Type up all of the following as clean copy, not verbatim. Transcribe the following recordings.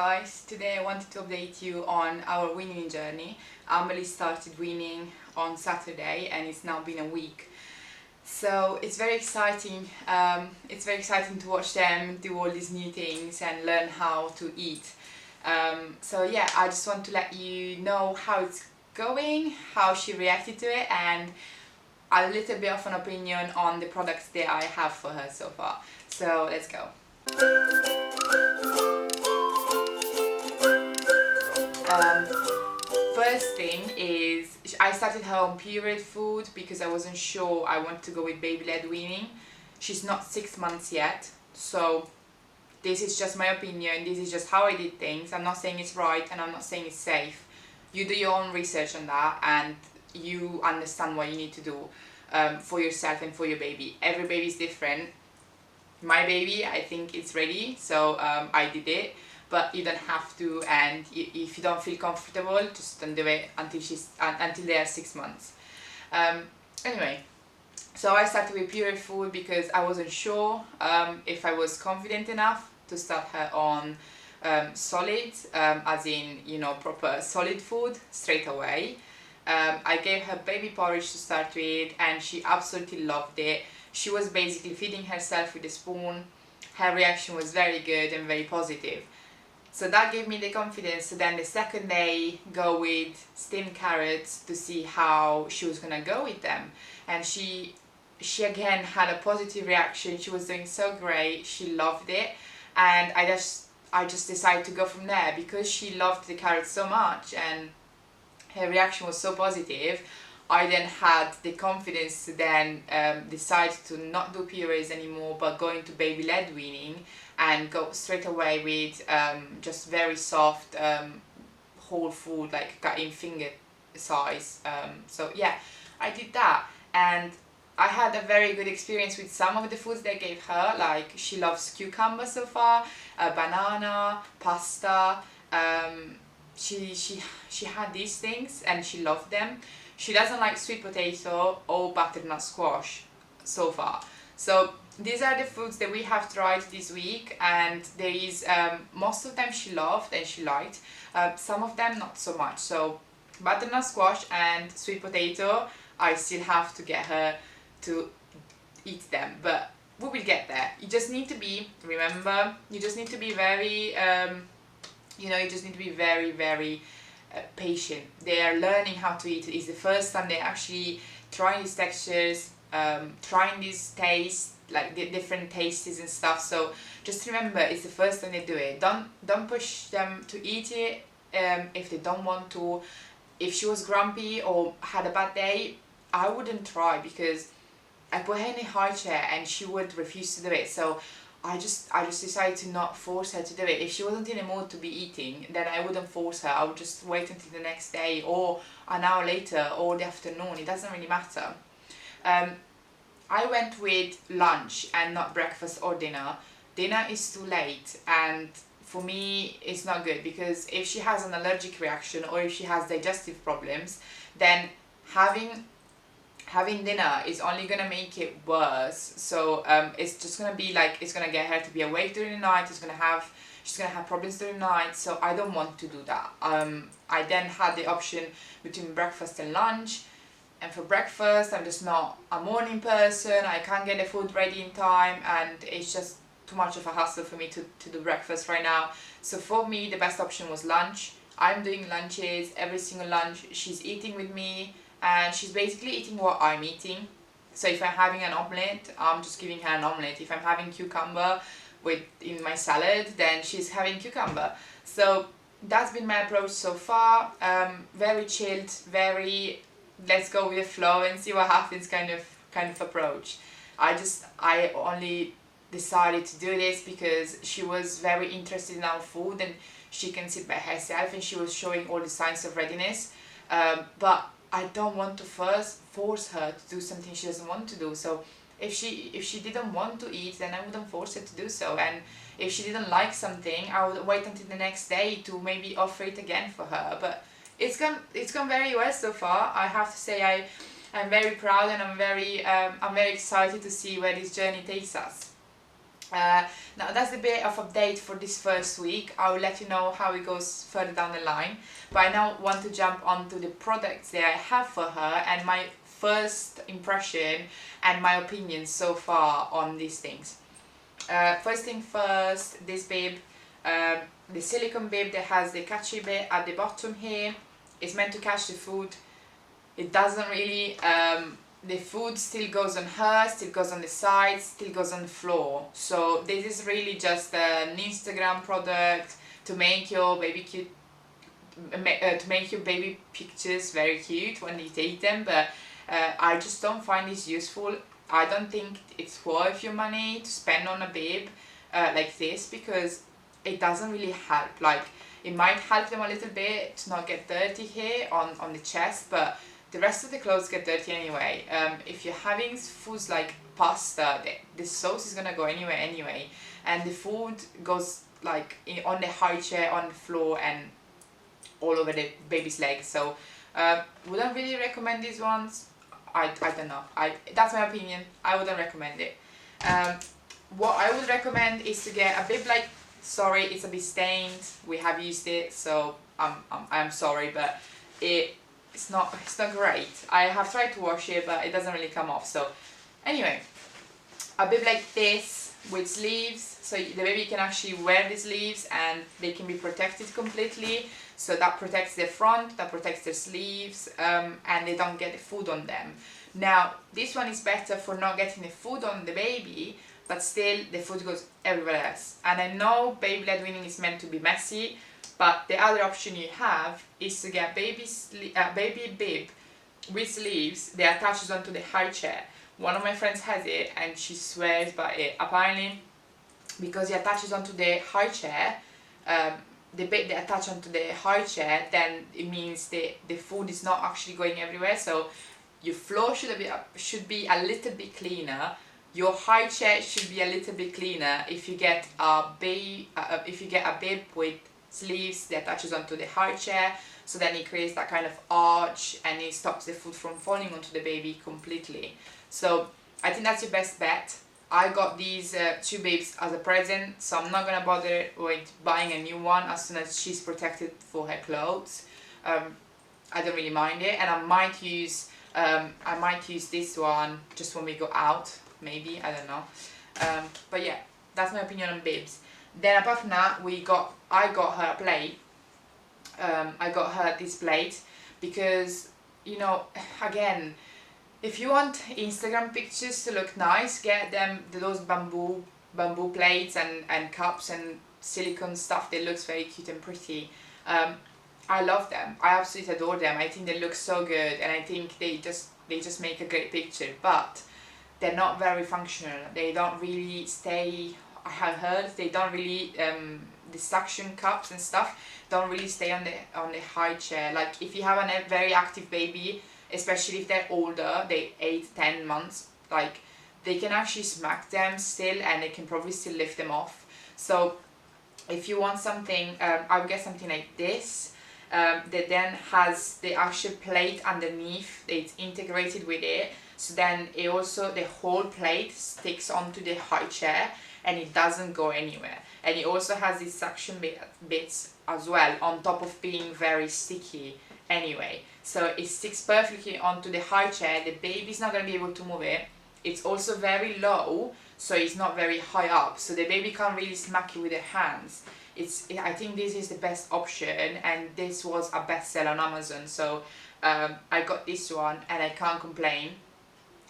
guys, today I wanted to update you on our weaning journey. Amelie started weaning on Saturday and it's now been a week. So it's very exciting. It's very exciting to watch them do all these new things and learn how to eat. So yeah, I just want to let you know how it's going, how she reacted to it, and a little bit of an opinion on the products that I have for her so far. So let's go. First thing is I started her on period food because I wasn't sure I want to go with baby-led weaning. She's not 6 months yet, so this is just my opinion. This is just how I did things. I'm not saying it's right and I'm not saying it's safe. You do your own research on that and you understand what you need to do for yourself and for your baby. Every baby is different. My baby, I think it's ready, so I did it. But you don't have to, and if you don't feel comfortable, just don't do it until they are 6 months. Anyway, so I started with period food because I wasn't sure if I was confident enough to start her on solid, as in, you know, proper solid food straight away. I gave her baby porridge to start with and she absolutely loved it. She was basically feeding herself with a spoon. Her reaction was very good and very positive. So that gave me the confidence to then the second day go with steamed carrots to see how she was gonna go with them. And she again had a positive reaction. She was doing so great. She loved it, and I just decided to go from there because she loved the carrots so much and her reaction was so positive. I then had the confidence to then decide to not do purees anymore but go into baby-led weaning and go straight away with just very soft whole food, like cut in finger size. So yeah, I did that and I had a very good experience with some of the foods they gave her. Like she loves cucumber so far, banana, pasta. She had these things and she loved them. She doesn't like sweet potato or butternut squash so far. So these are the foods that we have tried this week, and there is most of them she loved and she liked. Some of them not so much. So butternut squash and sweet potato, I still have to get her to eat them, but we will get there. You just need to be, remember, you just need to be very, you just need to be very, very patient. They are learning how to eat. It's the first time they're actually trying these textures, trying these tastes, like the different tastes and stuff. So just remember, it's the first time they do it. Don't push them to eat it if they don't want to. If she was grumpy or had a bad day, I wouldn't try because I put her in a high chair and she would refuse to do it. So I just decided to not force her to do it. If she wasn't in a mood to be eating, then I wouldn't force her. I would just wait until the next day or an hour later or the afternoon. It doesn't really matter. I went with lunch and not breakfast or dinner. Dinner is too late, and for me it's not good because if she has an allergic reaction or if she has digestive problems, then having dinner is only gonna make it worse. So it's just gonna be like, it's gonna get her to be awake during the night. She's gonna have problems during the night. So I don't want to do that. I then had the option between breakfast and lunch, and for breakfast I'm just not a morning person. I can't get the food ready in time and it's just too much of a hassle for me to do breakfast right now. So for me the best option was lunch. I'm doing lunches, every single lunch she's eating with me, and she's basically eating what I'm eating. So if I'm having an omelette, I'm just giving her an omelette. If I'm having cucumber in my salad, then she's having cucumber. So that's been my approach so far. Very chilled, very let's go with the flow and see what happens kind of approach. I only decided to do this because she was very interested in our food and she can sit by herself and she was showing all the signs of readiness. But I don't want to first force her to do something she doesn't want to do. So if she didn't want to eat, then I wouldn't force her to do so. And if she didn't like something, I would wait until the next day to maybe offer it again for her. But it's gone very well so far. I have to say I'm very proud and I'm very excited to see where this journey takes us. Now that's a bit of update for this first week. I will let you know how it goes further down the line. But I now want to jump onto the products that I have for her and my first impression and my opinion so far on these things. First thing first, this bib, the silicone bib that has the catchy bit at the bottom here, is meant to catch the food. It doesn't really, the food still goes on her, still goes on the sides, still goes on the floor. So this is really just an Instagram product to make your baby cute, to make your baby pictures very cute when you take them, but I just don't find this useful. I don't think it's worth your money to spend on a bib like this, because it doesn't really help. Like, it might help them a little bit to not get dirty here on the chest, but the rest of the clothes get dirty anyway. If you're having foods like pasta, the sauce is gonna go anyway, and the food goes like on the high chair, on the floor, and all over the baby's legs. So wouldn't really recommend these ones. I don't know. That's my opinion. I wouldn't recommend it. What I would recommend is to get a bib like, sorry, it's a bit stained. We have used it, so I'm sorry, but it's not great. I have tried to wash it, but it doesn't really come off. So anyway, a bib like this with sleeves, so the baby can actually wear the sleeves and they can be protected completely. So that protects their front, that protects their sleeves, and they don't get the food on them. Now, this one is better for not getting the food on the baby, but still the food goes everywhere else. And I know baby-led weaning is meant to be messy, but the other option you have is to get baby bib with sleeves that attaches onto the high chair. One of my friends has it and she swears by it. Apparently, because it attaches onto the high chair, the bit that attach onto the high chair, then it means the food is not actually going everywhere. So your floor should be a little bit cleaner. Your high chair should be a little bit cleaner if you get a bib with sleeves that attaches onto the high chair. So then it creates that kind of arch and it stops the food from falling onto the baby completely. So I think that's your best bet. I got these two bibs as a present, so I'm not gonna bother with buying a new one as soon as she's protected for her clothes. I don't really mind it, and I might use this one just when we go out, maybe, I don't know. But yeah, that's my opinion on bibs. Then apart from that, I got her a plate. I got her this plate because, you know, again, if you want Instagram pictures to look nice, get them those bamboo plates and cups and silicone stuff that looks very cute and pretty. I love them. I absolutely adore them. I think they look so good, and I think they just make a great picture. But they're not very functional. They don't really stay. I have heard they don't really the suction cups and stuff don't really stay on the high chair. Like if you have a very active baby, especially if they're older, they're 8-10 months, like they can actually smack them still and they can probably still lift them off. So if you want something, I would get something like this that then has the actual plate underneath, it's integrated with it, so then it also, the whole plate sticks onto the high chair and it doesn't go anywhere. And it also has these suction bits as well, on top of being very sticky anyway. So it sticks perfectly onto the high chair. The baby's not going to be able to move it. It's also very low, so it's not very high up, so the baby can't really smack it with their hands. I think this is the best option, and this was a bestseller on Amazon, so I got this one and I can't complain.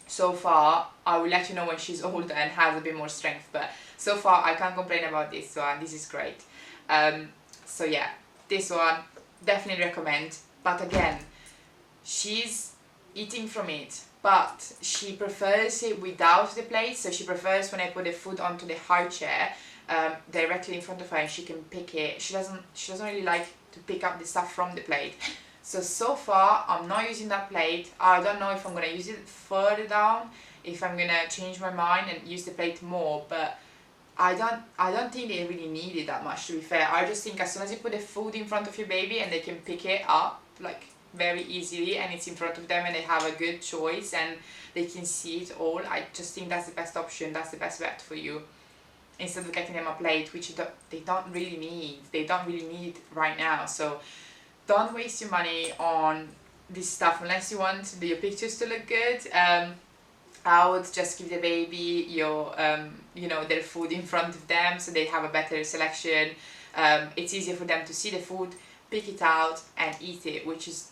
So far, I will let you know when she's older and has a bit more strength, but so far I can't complain about this one. This is great. So yeah, this one definitely recommend. But again, she's eating from it, but she prefers it without the plate. So she prefers when I put the food onto the high chair directly in front of her and she can pick it. She doesn't really like to pick up the stuff from the plate. So far I'm not using that plate. I don't know if I'm gonna use it further down, if I'm gonna change my mind and use the plate more, but I don't think they really need it that much, to be fair. I just think as soon as you put the food in front of your baby and they can pick it up like very easily and it's in front of them and they have a good choice and they can see it all, I just think that's the best option, that's the best bet for you. instead of getting them a plate, which they don't really need right now. So don't waste your money on this stuff unless you want your pictures to look good. I would just give the baby their food in front of them, so they have a better selection. It's easier for them to see the food, pick it out and eat it, which is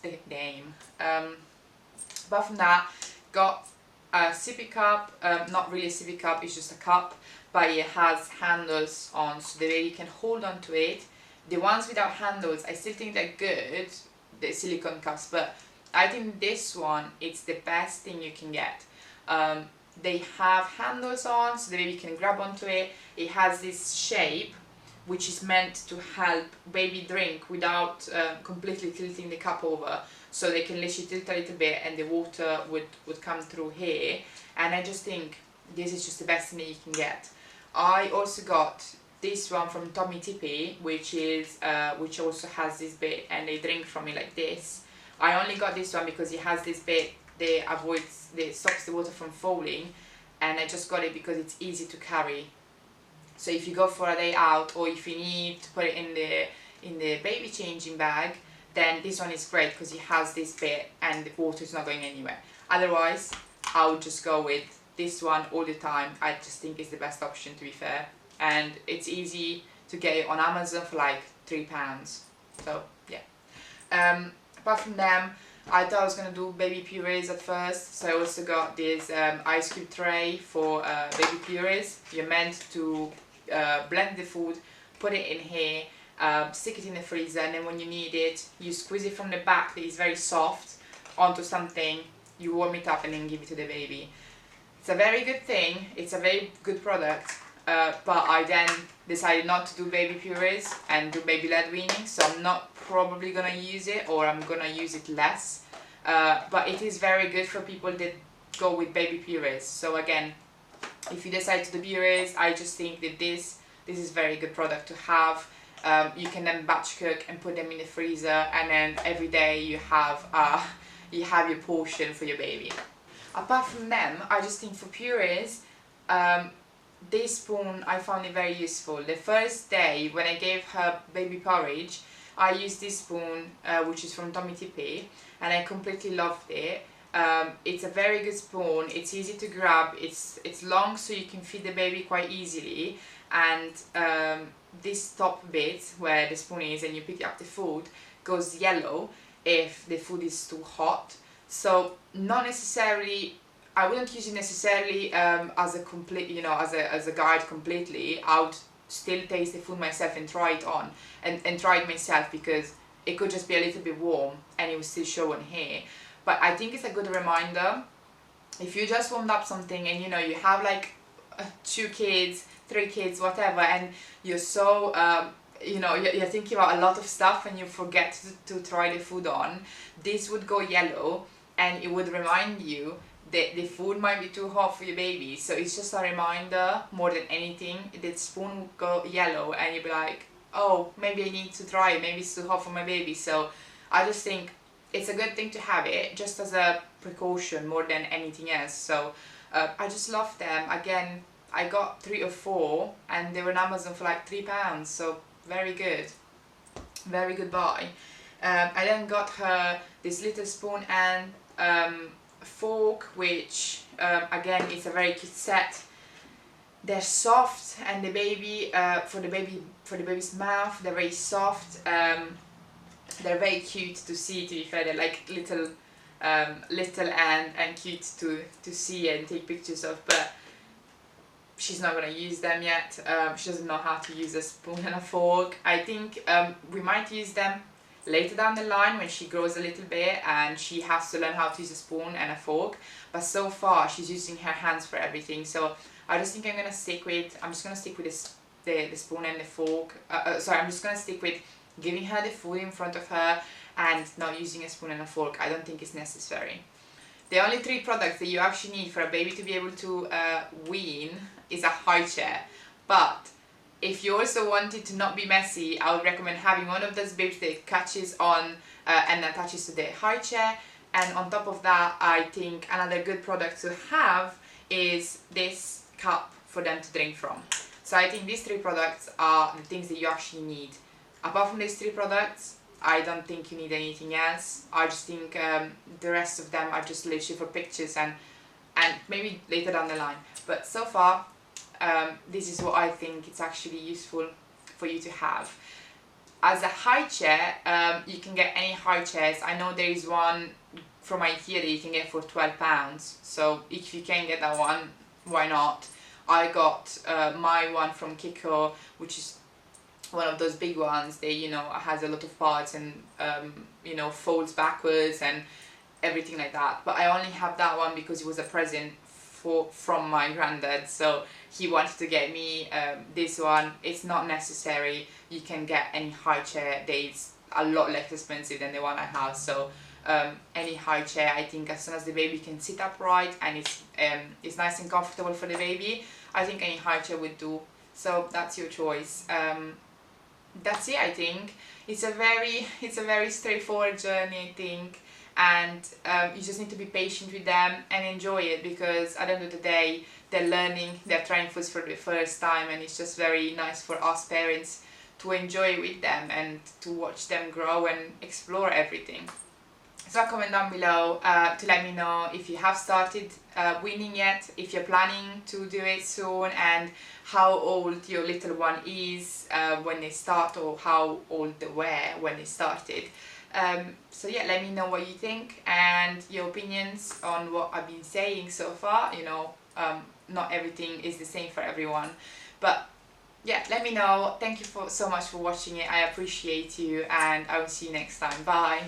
the aim. Apart from that, got a sippy cup. Not really a sippy cup, it's just a cup, but it has handles on, so the baby can hold on to it. The ones without handles, I still think they're good, the silicone cups, but I think this one, it's the best thing you can get. They have handles on, so the baby can grab onto it. It has this shape, which is meant to help baby drink without completely tilting the cup over. So they can literally tilt a little bit and the water would come through here. And I just think this is just the best thing that you can get. I also got this one from Tommy Tippy, which also has this bit, and they drink from it like this. I only got this one because it has this bit that stops the water from falling, and I just got it because it's easy to carry. So if you go for a day out, or if you need to put it in the baby changing bag, then this one is great because it has this bit and the water is not going anywhere. Otherwise, I would just go with this one all the time. I just think it's the best option, to be fair, and it's easy to get it on Amazon for like £3. So yeah. Apart from them, I thought I was gonna do baby purees at first, so I also got this ice cube tray for baby purees. You're meant to blend the food, put it in here, stick it in the freezer, and then when you need it, you squeeze it from the back that is very soft onto something, you warm it up and then give it to the baby. It's a very good thing, it's a very good product, but I then decided not to do baby purees and do baby-led weaning, so I'm not probably gonna use it, or I'm gonna use it less. But it is very good for people that go with baby purees. So again, if you decide to do purees, I just think that this is a very good product to have. You can then batch cook and put them in the freezer, and then every day you have your portion for your baby. Apart from them, I just think for purees, this spoon, I found it very useful. The first day when I gave her baby porridge, I used this spoon, which is from Tommy Tippy, and I completely loved it. It's a very good spoon, it's easy to grab, it's long so you can feed the baby quite easily, and this top bit where the spoon is and you pick up the food goes yellow if the food is too hot. So not necessarily, I wouldn't use it necessarily as a complete, as a guide completely. I would still taste the food myself and try it on and try it myself, because it could just be a little bit warm and it will still show on here. But I think it's a good reminder, if you just warmed up something and you have like 2 kids, 3 kids, whatever, and you're so you're thinking about a lot of stuff and you forget to try the food on, this would go yellow and it would remind you that the food might be too hot for your baby. So it's just a reminder more than anything. The spoon would go yellow and you'd be like, oh, maybe I need to try it, maybe it's too hot for my baby. So I just think it's a good thing to have it just as a precaution more than anything else. So I just love them. Again, I got 3 or 4 and they were on Amazon for like £3, so very good buy. I then got her this little spoon and fork, which again is a very cute set. They're soft, and the baby for the baby's mouth, they're very soft. They're very cute to see, to be fair. They're like little and cute to see and take pictures of, but she's not gonna use them yet. She doesn't know how to use a spoon and a fork. I think we might use them later down the line when she grows a little bit and she has to learn how to use a spoon and a fork, but so far she's using her hands for everything. So I just think I'm just gonna stick with the spoon and the fork. I'm just gonna stick with giving her the food in front of her and not using a spoon and a fork. I don't think it's necessary. The only 3 products that you actually need for a baby to be able to wean is a high chair. But if you also want it to not be messy, I would recommend having one of those bibs that catches on and attaches to the high chair. And on top of that, I think another good product to have is this cup for them to drink from. So I think these 3 products are the things that you actually need. Apart from these 3 products, I don't think you need anything else. I just think the rest of them are just literally for pictures and maybe later down the line. But so far, this is what I think it's actually useful for you to have. As a high chair, you can get any high chairs. I know there is one from IKEA that you can get for £12. So if you can get that one, why not? I got my one from Kiko, which is one of those big ones. They, you know, has a lot of parts and you know, folds backwards and everything like that. But I only have that one because it was a present from my granddad, so he wanted to get me this one. It's not necessary. You can get any high chair that is a lot less expensive than the one I have. So any high chair, I think, as soon as the baby can sit upright and it's nice and comfortable for the baby, I think any high chair would do. So that's your choice. That's it. I think it's a very straightforward journey, I think, and you just need to be patient with them and enjoy it, because at the end of the day they're learning, they're trying foods for the first time, and it's just very nice for us parents to enjoy it with them and to watch them grow and explore everything. So comment down below to let me know if you have started weaning yet, if you're planning to do it soon, and how old your little one is when they start, or how old they were when they started. So yeah, let me know what you think and your opinions on what I've been saying so far. You know, not everything is the same for everyone, but yeah, let me know. Thank you so much for watching it. I appreciate you, and I will see you next time. Bye.